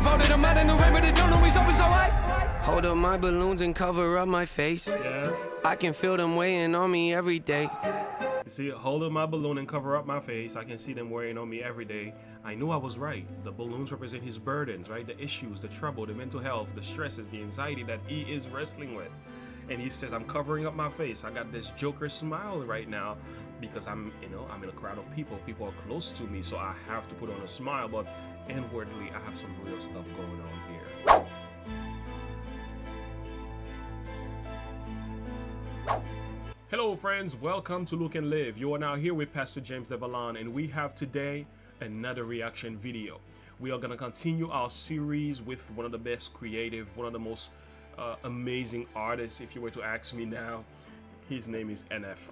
voted them out in the rain, but they don't know me, so it's alright. Hold up my balloons and cover up my face. Yeah. I can feel them weighing on me every day. You see, hold up my balloon and cover up my face. I can see them wearing on me every day. I knew I was right. The balloons represent his burdens, right? The issues, the trouble, the mental health, the stresses, the anxiety that he is wrestling with. And he says, I'm covering up my face. I got this Joker smile right now because I'm in a crowd of people. People are close to me, so I have to put on a smile. But inwardly, I have some real stuff going on here. Hello friends, welcome to Look and Live. You are now here with Pastor James Devalon, and we have today another reaction video. We are going to continue our series with one of the best creative, one of the most amazing artists, if you were to ask me now. His name is NF.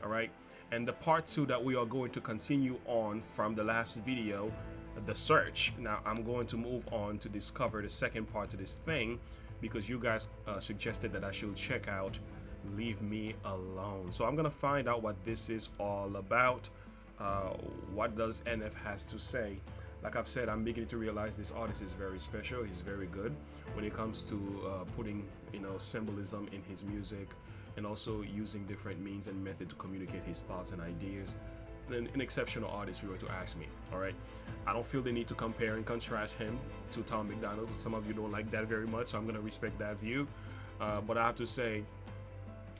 All right, and the part 2 that we are going to continue on from the last video, the search. Now I'm going to move on to discover the second part to this thing because you guys suggested that I should check out Leave Me Alone. So I'm gonna find out what this is all about. What does NF has to say? Like I've said, I'm beginning to realize this artist is very special. He's very good when it comes to putting symbolism in his music, and also using different means and method to communicate his thoughts and ideas. An exceptional artist, if you were to ask me. All right, I don't feel the need to compare and contrast him to Tom McDonald. Some of you don't like that very much, so I'm gonna respect that view. But I have to say,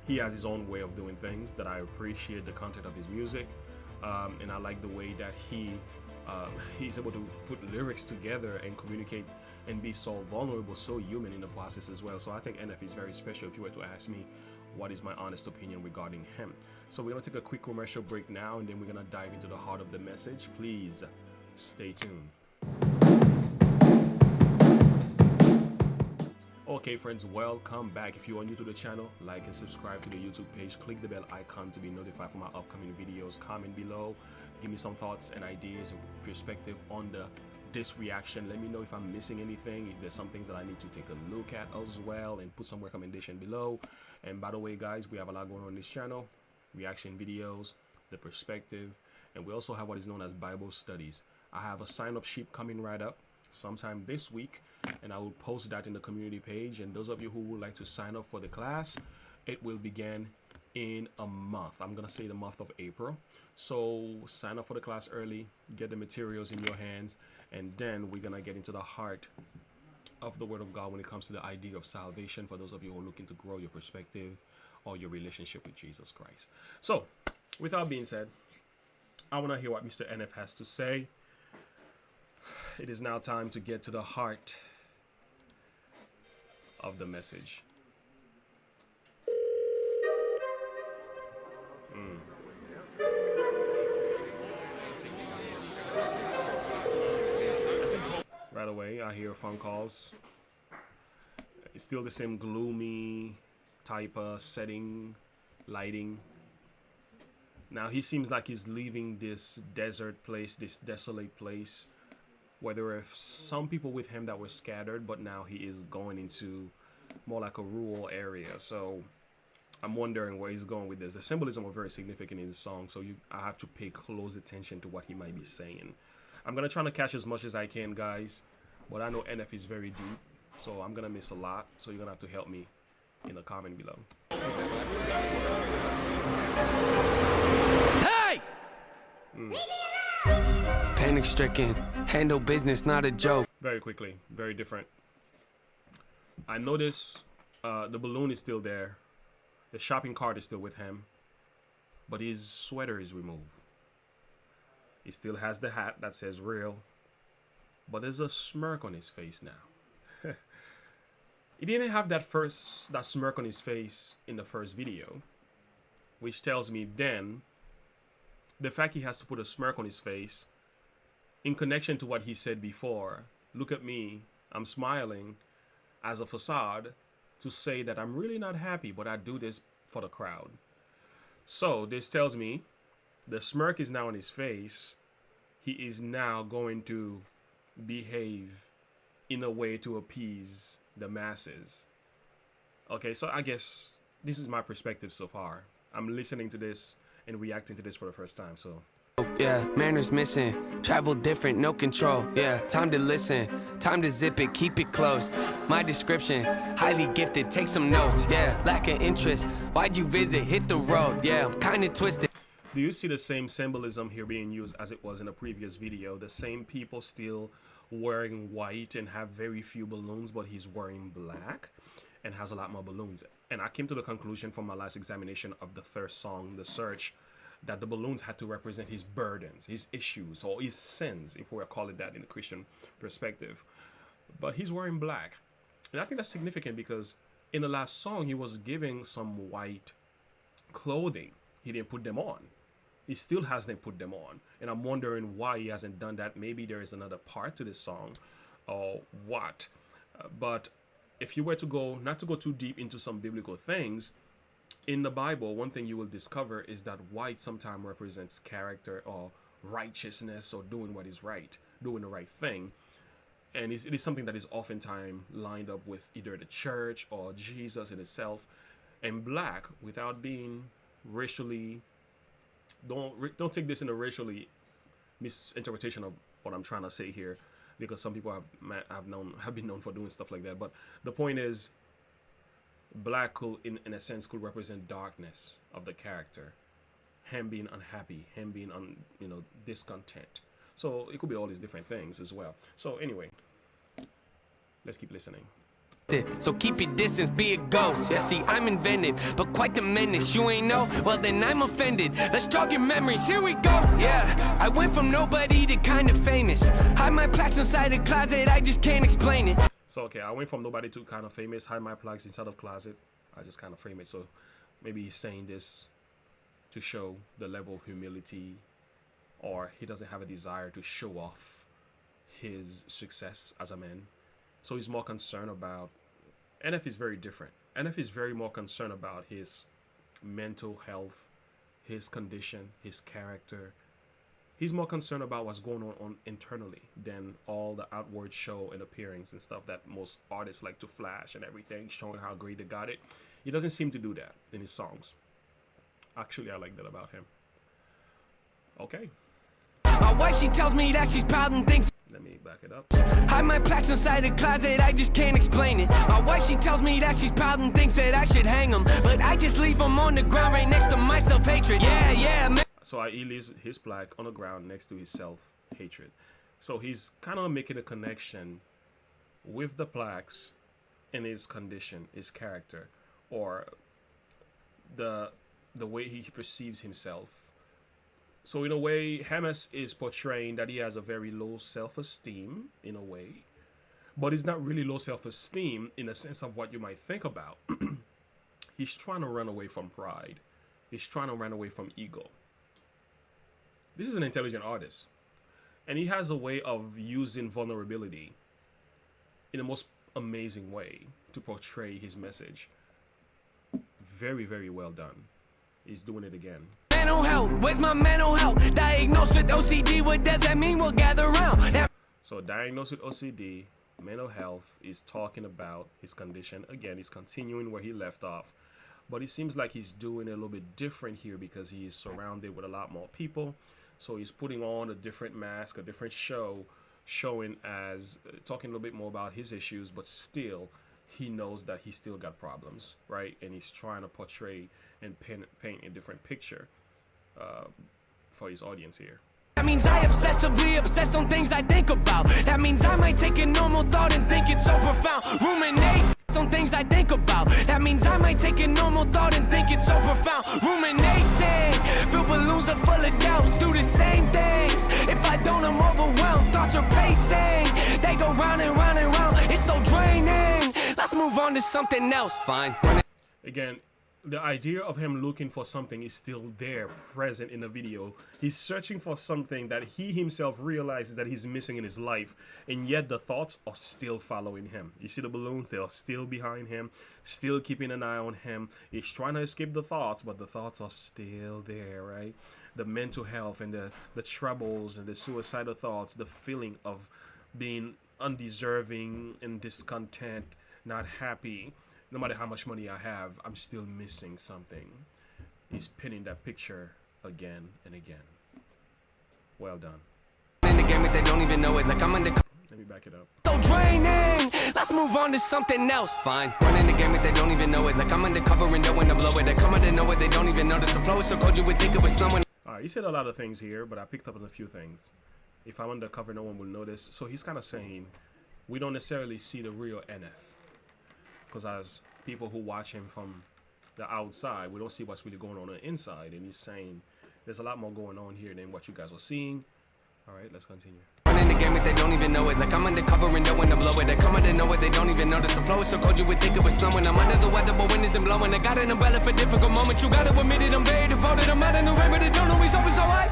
he has his own way of doing things that I appreciate the content of his music, and I like the way that he's able to put lyrics together and communicate and be so vulnerable, so human in the process as well. So I think NF is very special, if you were to ask me what is my honest opinion regarding him. So we're gonna take a quick commercial break now, and then we're gonna dive into the heart of the message. Please stay tuned. Okay friends, welcome back. If you are new to the channel, like and subscribe to the YouTube page. Click the bell icon to be notified for my upcoming videos. Comment below, give me some thoughts and ideas and perspective on this reaction. Let me know if I'm missing anything, if there's some things that I need to take a look at as well, and put some recommendation below. And by the way guys, we have a lot going on this channel: reaction videos, the perspective, and we also have what is known as Bible studies. I have a sign-up sheet coming right up sometime this week, and I will post that in the community page. And those of you who would like to sign up for the class, it will begin in a month. I'm gonna say the month of April. So sign up for the class early, get the materials in your hands, and then we're gonna get into the heart of the Word of God when it comes to the idea of salvation for those of you who are looking to grow your perspective or your relationship with Jesus Christ. So with that being said, I want to hear what Mr. NF has to say. It is now time to get to the heart of the message. Right away, I hear phone calls. It's still the same gloomy type of setting, lighting. Now he seems like he's leaving this desert place, this desolate place, where there were some people with him that were scattered, but now he is going into more like a rural area. So I'm wondering where he's going with this. The symbolism was very significant in the song, so I have to pay close attention to what he might be saying. I'm gonna try to catch as much as I can, guys, but I know NF is very deep, so I'm gonna miss a lot. So you're gonna have to help me in the comment below. Hey! Panic stricken, handle business, not a joke. Very quickly, very different. I notice the balloon is still there. The shopping cart is still with him, but his sweater is removed. He still has the hat that says real, but there's a smirk on his face now. He didn't have that smirk on his face in the first video, which tells me then the fact he has to put a smirk on his face in connection to what he said before, look at me, I'm smiling, as a facade to say that I'm really not happy, but I do this for the crowd. So this tells me the smirk is now on his face. He is now going to behave in a way to appease the masses. Okay, so I guess this is my perspective so far. I'm listening to this and reacting to this for the first time, so Yeah, manners missing. Travel different, no control. Yeah, time to listen. Time to zip it, keep it closed. My description, highly gifted, take some notes. Yeah, lack of interest. Why'd you visit? Hit the road. Yeah, I'm kinda twisted. Do you see the same symbolism here being used as it was in a previous video? The same people still wearing white and have very few balloons, but he's wearing black and has a lot more balloons. And I came to the conclusion from my last examination of the first song, The Search, that the balloons had to represent his burdens, his issues, or his sins, if we're calling that in a Christian perspective. But he's wearing black. And I think that's significant because in the last song, he was giving some white clothing. He didn't put them on. He still hasn't put them on. And I'm wondering why he hasn't done that. Maybe there is another part to this song or what. But if you were to go, not to go too deep into some biblical things, in the Bible, one thing you will discover is that white sometimes represents character or righteousness or doing what is right, doing the right thing. And it is something that is oftentimes lined up with either the church or Jesus in itself. And black, without being racially, don't take this in a racially misinterpretation of what I'm trying to say here, because some people have been known for doing stuff like that. But the point is, black could, in a sense, could represent darkness of the character, him being unhappy, him being discontent. So it could be all these different things as well. So anyway, let's keep listening. So keep your distance, be a ghost. Yeah, see, I'm invented, but quite the menace. You ain't know? Well, then I'm offended. Let's jog your memories. Here we go. Yeah, I went from nobody to kind of famous. Hide my plaques inside a closet, I just can't explain it. So, okay, I went from nobody to kind of famous, hide my plaques inside of closet. I just kind of frame it. So maybe he's saying this to show the level of humility, or he doesn't have a desire to show off his success as a man. So he's more concerned about, NF is very different. NF is very more concerned about his mental health, his condition, his character. He's more concerned about what's going on internally than all the outward show and appearance and stuff that most artists like to flash and everything, showing how great they got it. He doesn't seem to do that in his songs. Actually, I like that about him. Okay. My wife, she tells me that she's proud and thinks. Let me back it up. Hide my plaques inside a closet, I just can't explain it. My wife, she tells me that she's proud and thinks that I should hang them, but I just leave them on the ground right next to my self-hatred. Yeah, man. So he leaves his plaque on the ground next to his self-hatred. So he's kind of making a connection with the plaques and his condition, his character, or the way he perceives himself. So in a way, Hamas is portraying that he has a very low self-esteem in a way, but it's not really low self-esteem in the sense of what you might think about. He's trying to run away from pride. He's trying to run away from ego. This is an intelligent artist, and he has a way of using vulnerability in the most amazing way to portray his message. Very, very well done. He's doing it again. Mental health, where's my mental health? Diagnosed with OCD, what does that mean? We'll gather around. So diagnosed with OCD, mental health, is talking about his condition. Again, he's continuing where he left off. But it seems like he's doing it a little bit different here because he is surrounded with a lot more people. So he's putting on a different mask, a different show, showing as, talking a little bit more about his issues, but still, he knows that he still got problems, right? And he's trying to portray and paint a different picture for his audience here. That means I obsessively obsess on things I think about. That means I might take a normal thought and think it's so profound. Ruminate on things I think about. That means I might take a normal thought and think it's so profound. Ruminating, fill balloons are full of doubts. Do the same things. If I don't, I'm overwhelmed. Thoughts are pacing. They go round and round and round. It's so draining. Let's move on to something else. Fine. Again, the idea of him looking for something is still there, present in the video. He's searching for something that he himself realizes that he's missing in his life, and yet the thoughts are still following him. You see the balloons, they are still behind him, still keeping an eye on him. He's trying to escape the thoughts, but the thoughts are still there, right? The mental health and the troubles and the suicidal thoughts, the feeling of being undeserving and discontent, not happy. No matter how much money I have, I'm still missing something. He's pinning that picture again and again. Well done. In the game, if they don't even know it, like I'm undercover. Let me back it up. So draining. Let's move on to something else. Fine. Running the game if they don't even know it. Like I'm undercover and know when to blow it. They come out to know it, they don't even notice. The flow is so cold you would think it was slowing. He said a lot of things here, but I picked up on a few things. If I'm undercover, no one will notice. So he's kind of saying we don't necessarily see the real NF. Because as people who watch him from the outside, we don't see what's really going on the inside. And he's saying there's a lot more going on here than what you guys are seeing. All right, let's continue. Running the game if they don't even know it. Like I'm undercover and know when to blow it. They come out to know it, they don't even notice. The flow is so cold you would think it was slowing. I'm under the weather, but wind isn't blowing. I got an umbrella for difficult moments. You gotta admit it, I'm very devoted. I'm out in the rain, but it don't always always alright.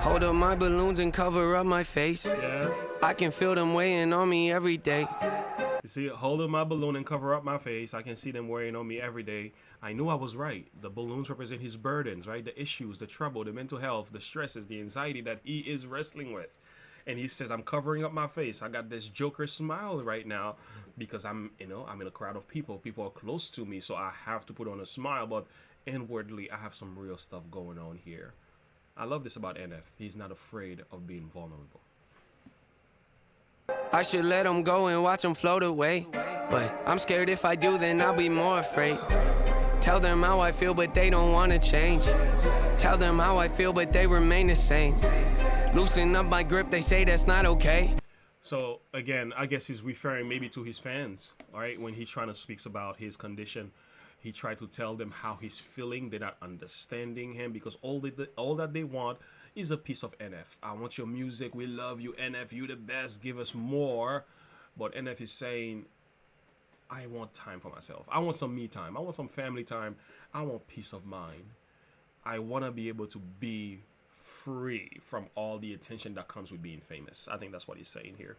Hold up my balloons and cover up my face. Yeah. I can feel them weighing on me every day. You see, hold up my balloon and cover up my face. I can see them wearing on me every day. I knew I was right. The balloons represent his burdens, right? The issues, the trouble, the mental health, the stresses, the anxiety that he is wrestling with. And he says, I'm covering up my face. I got this Joker smile right now because I'm in a crowd of people. People are close to me, so I have to put on a smile. But inwardly, I have some real stuff going on here. I love this about NF. He's not afraid of being vulnerable. I should let them go and watch them float away. But I'm scared if I do, then I'll be more afraid. Tell them how I feel, but they don't want to change. Tell them how I feel, but they remain the same. Loosen up my grip, they say that's not okay. So, again, I guess he's referring maybe to his fans, all right? When he's trying to speak about his condition, he tried to tell them how he's feeling. They're not understanding him because all that they want is a piece of NF. I want your music. We love you, NF. You the best. Give us more. But NF is saying, I want time for myself. I want some me time. I want some family time. I want peace of mind. I want to be able to be free from all the attention that comes with being famous. I think that's what he's saying here.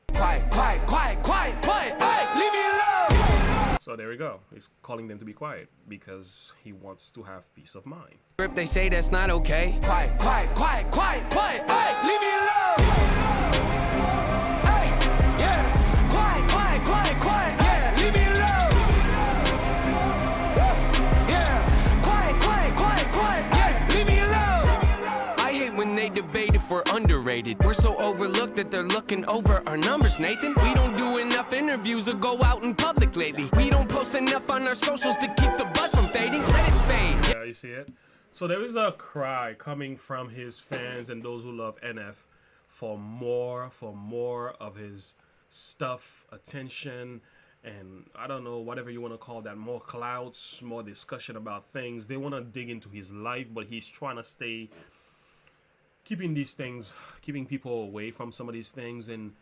Quiet, quiet, quiet, quiet, quiet. Hey, leave me alone. So there we go. He's calling them to be quiet because he wants to have peace of mind. They say that's not okay. Quiet, quiet, quiet, quiet, quiet. Hey, leave me alone. Hey, yeah. Quiet, quiet, quiet, quiet. Yeah, leave me alone. Yeah. Quiet, quiet, quiet, quiet. Yeah, leave me alone. I hate when they debate if we're underrated. We're so overlooked that they're looking over our numbers, Nathan. We don't do enough interviews or go out in public lately. We don't post enough on our socials to keep the buzz from fading. Let it fade. Yeah, you see it? So there is a cry coming from his fans and those who love NF for more of his stuff, attention, and I don't know, whatever you want to call that, more clouds, more discussion about things. They want to dig into his life, but he's trying to stay, keeping people away from some of these things, and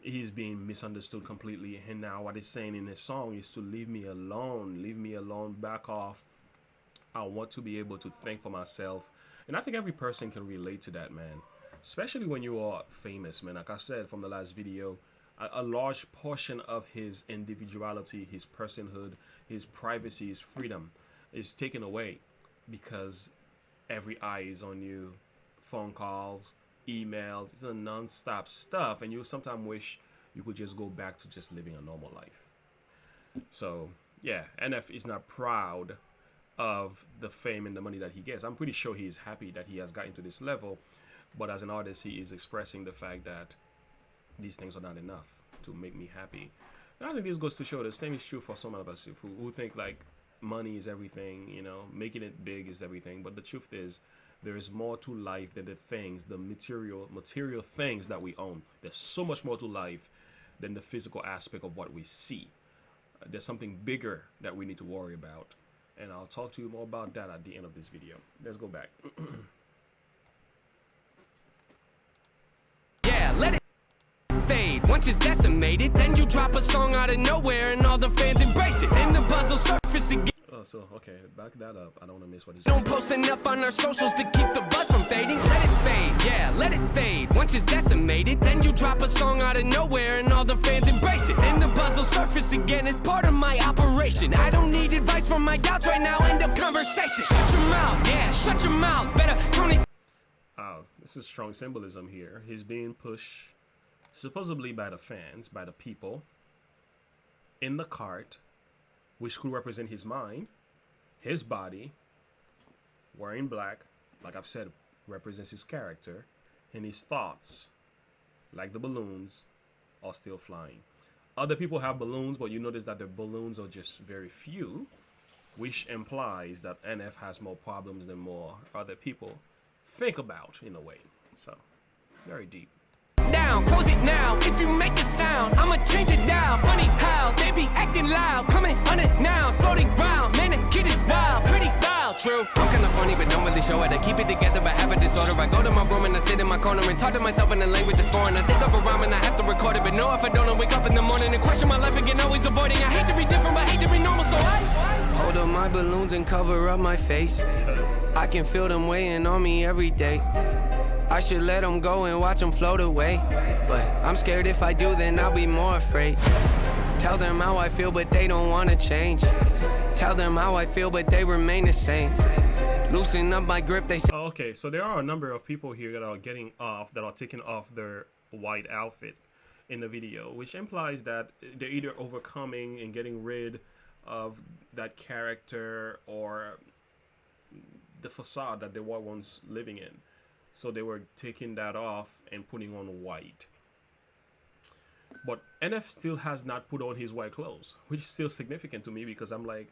he's being misunderstood completely. And now what he's saying in his song is to leave me alone, back off. I want to be able to think for myself. And I think every person can relate to that, man. Especially when you are famous, man. Like I said from the last video, a large portion of his individuality, his personhood, his privacy, his freedom is taken away because every eye is on you. Phone calls, emails, it's a non-stop stuff. And you sometimes wish you could just go back to just living a normal life. So, yeah, NF is not proud of the fame and the money that he gets. I'm pretty sure he's happy that he has gotten to this level, but as an artist, he is expressing the fact that these things are not enough to make me happy. And I think this goes to show the same is true for some of us who think like money is everything, making it big is everything. But the truth is, there is more to life than the things, the material things that we own. There's so much more to life than the physical aspect of what we see. There's something bigger that we need to worry about. And I'll talk to you more about that at the end of this video. Let's go back. Yeah, let it fade. Once it's decimated, then you drop a song out of nowhere and all the fans embrace it. Then the buzz will surface again. Oh, so, okay, back that up. I don't want to miss what he's Don't post enough on our socials to keep the buzz from fading. Let it fade, yeah, let it fade. Once it's decimated, then you drop a song out of nowhere and all the fans embrace it. Then the buzz will surface again. It's part of my operation. I don't need advice from my doubts right now. End of conversation. Shut your mouth, yeah, shut your mouth. Better turn it. Oh, this is strong symbolism here. He's being pushed supposedly by the fans, by the people, in the cart, which could represent his mind, his body, wearing black, like I've said, represents his character, and his thoughts, like the balloons, are still flying. Other people have balloons, but you notice that the balloons are just very few, which implies that NF has more problems than more other people think about in a way. So, very deep. Down, close it now. If you make a sound, I'ma change it down. Funny how they be acting loud, coming unannounced, floating round. Man, the kid is wild, pretty wild, true. I'm kinda funny, but don't really show it. I keep it together, but have a disorder. I go to my room and I sit in my corner and talk to myself in a language that's foreign. I think of a rhyme and I have to record it, but no, if I don't, I wake up in the morning and question my life again, always avoiding. I hate to be different, but hate to be normal, so I hold up my balloons and cover up my face. I can feel them weighing on me every day. I should let them go and watch them float away, but I'm scared if I do, then I'll be more afraid. Tell them how I feel, but they don't wanna change. Tell them how I feel, but they remain the same. Loosen up my grip, they say. Okay, so there are a number of people here that are taking off their white outfit in the video, which implies that they're either overcoming and getting rid of that character or the facade that they were once living in. So they were taking that off and putting on white. But NF still has not put on his white clothes, which is still significant to me, because I'm like,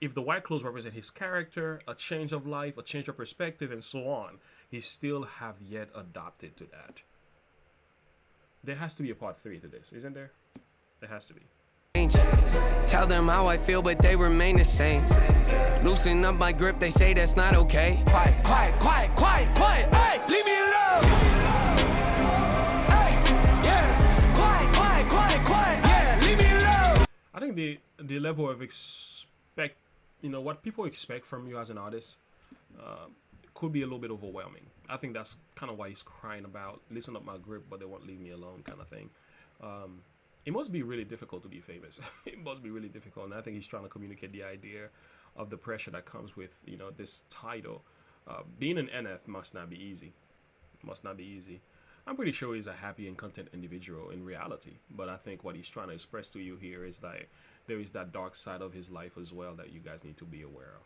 if the white clothes represent his character, a change of life, a change of perspective, and so on, he still have yet adopted to that. There has to be a part 3 to this, isn't there? There has to be. Tell them how I feel, but they remain the same. Loosen up my grip, they say that's not okay. Quiet, quiet, quiet, quiet, quiet. Hey, leave me alone. Hey, yeah. Quiet, quiet, quiet, quiet. Yeah, leave me alone. I think the level of what people expect from you as an artist could be a little bit overwhelming. I think that's kind of why he's crying about listen up my grip, but they won't leave me alone kind of thing. It must be really difficult to be famous. It must be really difficult, and I think he's trying to communicate the idea of the pressure that comes with, this title. Being an NF must not be easy. Must not be easy. I'm pretty sure he's a happy and content individual in reality, but I think what he's trying to express to you here is that there is that dark side of his life as well that you guys need to be aware of,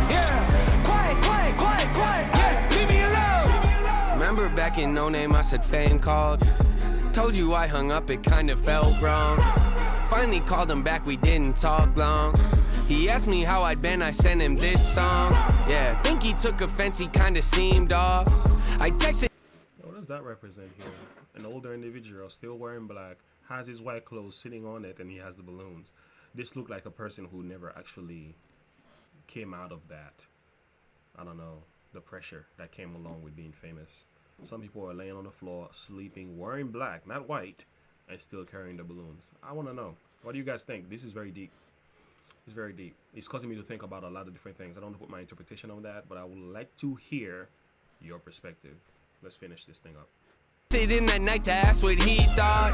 Yeah, quiet, quiet, quiet, quiet. Yeah, leave me alone. Remember back in No Name, I said fame called. Told you I hung up, it kind of felt wrong. Finally called him back, we didn't talk long. He asked me how I'd been, I sent him this song. Yeah, think he took offense, he kind of seemed off. I texted. What does that represent here? An older individual still wearing black, has his white clothes sitting on it, and he has the balloons. This looked like a person who never actually came out of that, I don't know, the pressure that came along with being famous. Some people are laying on the floor, sleeping, wearing black, not white, and still carrying the balloons. I want to know, what do you guys think? This is very deep. It's very deep. It's causing me to think about a lot of different things. I don't want to put my interpretation on that, but I would like to hear your perspective. Let's finish this thing up. In that night to ask what he thought.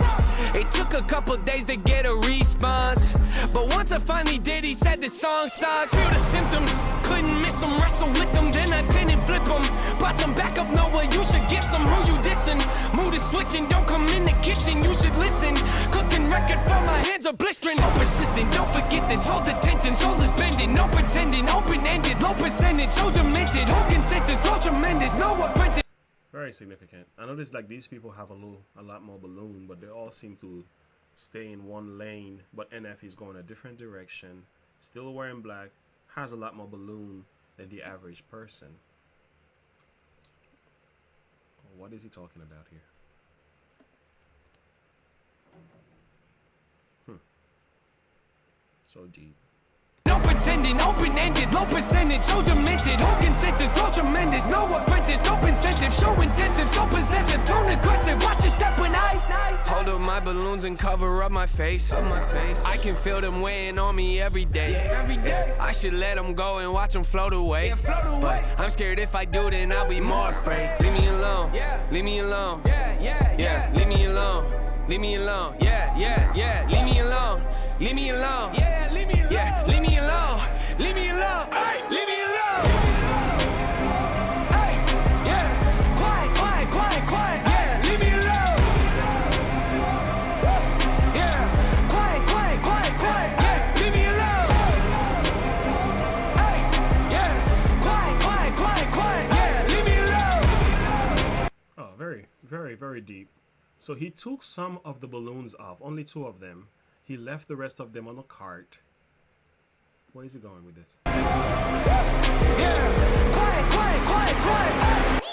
It took a couple days to get a response, but once I finally did, he said the song sucks. Feel the symptoms, couldn't miss them, wrestle with them, then I pin and flip them. Brought some back up, Noah, you should get some. Who you dissing? Mood is switching, don't come in the kitchen, you should listen. Cooking record for my hands are blistering. So persistent, don't forget this, hold attention. Soul is bending, no pretending, open-ended, low percentage, so demented. Whole consensus, flow tremendous, no apprentice. Very significant. I noticed like these people have a lot more balloon, but they all seem to stay in one lane. But NF is going a different direction, still wearing black, has a lot more balloon than the average person. What is he talking about here? So deep. No pretending, open-ended, low percentage, so demented. Whole consensus, flow tremendous, no apprentice, no incentive, show intensive, so possessive, tone aggressive. Watch your step when I hold up my balloons and cover up my face. I can feel them weighing on me every day. Yeah, I should let them go and watch them float away. But I'm scared if I do, then I'll be more afraid. Leave me alone, leave me alone, yeah, leave me alone. Leave me alone, yeah, leave me alone, leave me alone, leave me alone, leave me alone, leave me alone, hey, leave me alone, hey, yeah, quiet, quiet, quiet, quiet, yeah, leave me alone, yeah, quiet, quiet, quiet, quiet, yeah, leave me alone, hey, yeah, quiet, quiet. Very deep. So he took some of the balloons off, only two of them. He left the rest of them on a cart. Where is he going with this? Yeah, quiet, quiet, quiet, quiet.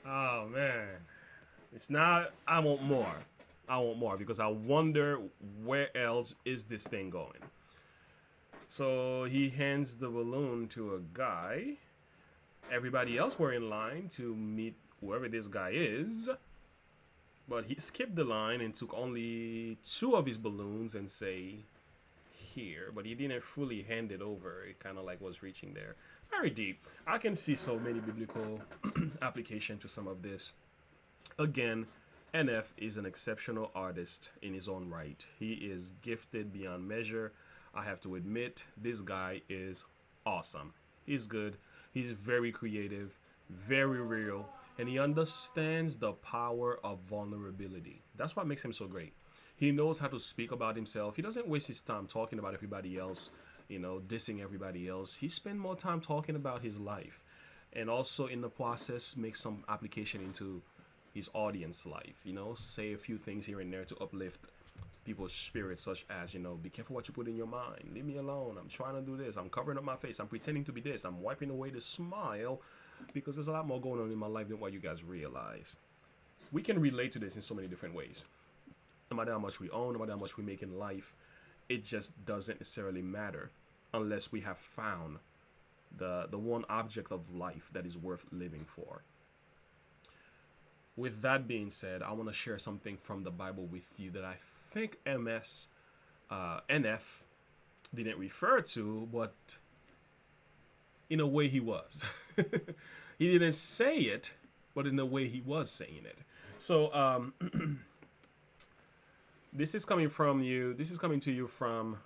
Oh man. It's not, I want more. I want more because I wonder where else is this thing going. So he hands the balloon to a guy. Everybody else were in line to meet whoever this guy is. But he skipped the line and took only two of his balloons and say, here. But he didn't fully hand it over. It kind of like was reaching there. Very deep. I can see so many biblical application to some of this. Again, NF is an exceptional artist in his own right. He is gifted beyond measure. I have to admit, this guy is awesome. He's good. He's very creative, very real, and he understands the power of vulnerability. That's what makes him so great. He knows how to speak about himself. He doesn't waste his time talking about everybody else, you know, dissing everybody else. He spends more time talking about his life, and also in the process make some application into his audience life, you know, say a few things here and there to uplift people's spirits, such as, you know, be careful what you put in your mind, leave me alone, I'm trying to do this, I'm covering up my face, I'm pretending to be this, I'm wiping away the smile, because there's a lot more going on in my life than what you guys realize. We can relate to this in so many different ways. No matter how much we own, no matter how much we make in life, it just doesn't necessarily matter unless we have found the one object of life that is worth living for. With that being said, I want to share something from the Bible with you that I think NF didn't refer to, but in a way he was. He didn't say it, but in a way he was saying it. So this is coming to you from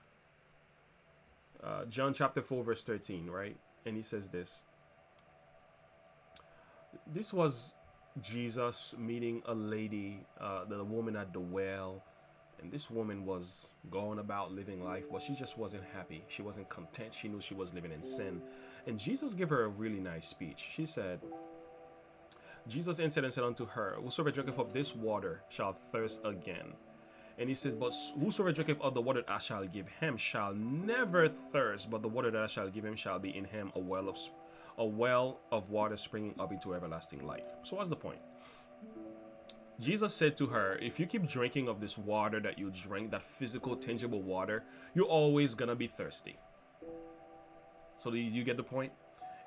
John chapter 4 verse 13, right? And he says this. This was Jesus meeting a lady, the woman at the well, and this woman was going about living life, but she just wasn't happy. She wasn't content. She knew she was living in sin. And Jesus gave her a really nice speech. She said, Jesus answered and said unto her, whosoever drinketh of this water shall thirst again. And he says, but whosoever drinketh of the water that I shall give him shall never thirst, but the water that I shall give him shall be in him a well of water springing up into everlasting life. So what's the point? Jesus said to her, if you keep drinking of this water that you drink, that physical, tangible water, you're always gonna be thirsty. So do you get the point?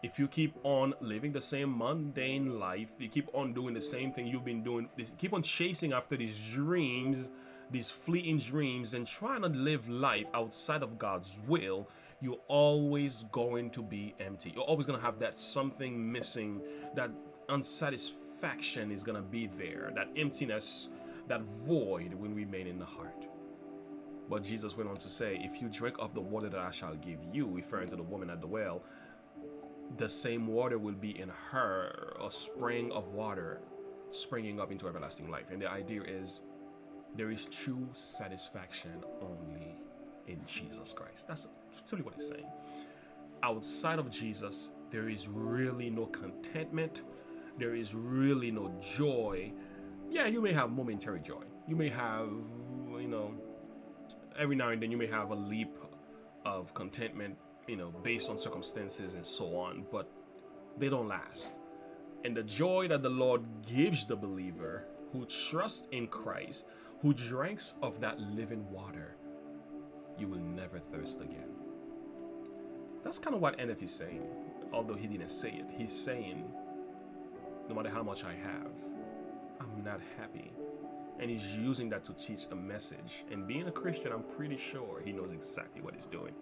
If you keep on living the same mundane life, you keep on doing the same thing you've been doing, keep on chasing after these dreams, these fleeting dreams, and trying to live life outside of God's will, you're always going to be empty. You're always going to have that something missing, that unsatisfaction is going to be there, that emptiness, that void will remain in the heart. But Jesus went on to say, if you drink of the water that I shall give you, referring to the woman at the well, the same water will be in her, a spring of water springing up into everlasting life. And the idea is there is true satisfaction only in Jesus Christ. That's simply what he's saying. Outside of Jesus, there is really no contentment. There is really no joy. Yeah, you may have momentary joy. You may have, every now and then you may have a leap of contentment, based on circumstances and so on, but they don't last. And the joy that the Lord gives the believer who trusts in Christ, who drinks of that living water, you will never thirst again. That's kind of what NF is saying, although he didn't say it. He's saying, no matter how much I have, I'm not happy. And he's using that to teach a message. And being a Christian, I'm pretty sure he knows exactly what he's doing.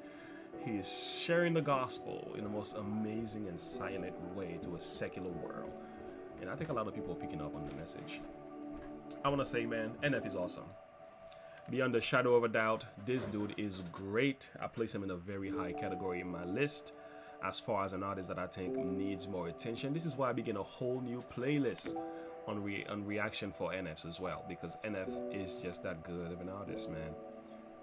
He is sharing the gospel in the most amazing and silent way to a secular world. And I think a lot of people are picking up on the message. I want to say, man, NF is awesome. Beyond the shadow of a doubt, this dude is great. I place him in a very high category in my list as far as an artist that I think needs more attention. This is why I begin a whole new playlist on reaction for NFs as well, because NF is just that good of an artist, man.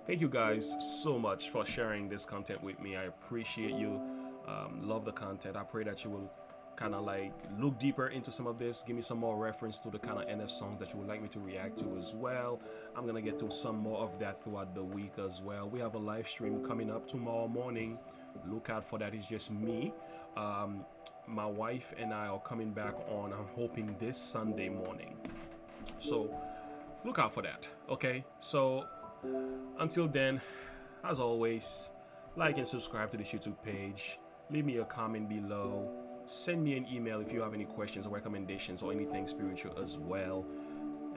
Thank you guys so much for sharing this content with me. I appreciate you. Love the content. I pray that you will kind of like look deeper into some of this. Give me some more reference to the kind of NF songs that you would like me to react to as well. I'm gonna get to some more of that throughout the week as well. We have a live stream coming up tomorrow morning. Look out for that. It's just me. My wife and I are coming back on, I'm hoping, this Sunday morning. So look out for that. Okay, so until then, as always, like and subscribe to this YouTube page. Leave me a comment below. Send me an email if you have any questions or recommendations or anything spiritual as well.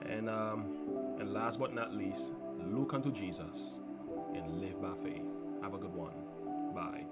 And last but not least, look unto Jesus and live by faith. Have a good one. Bye.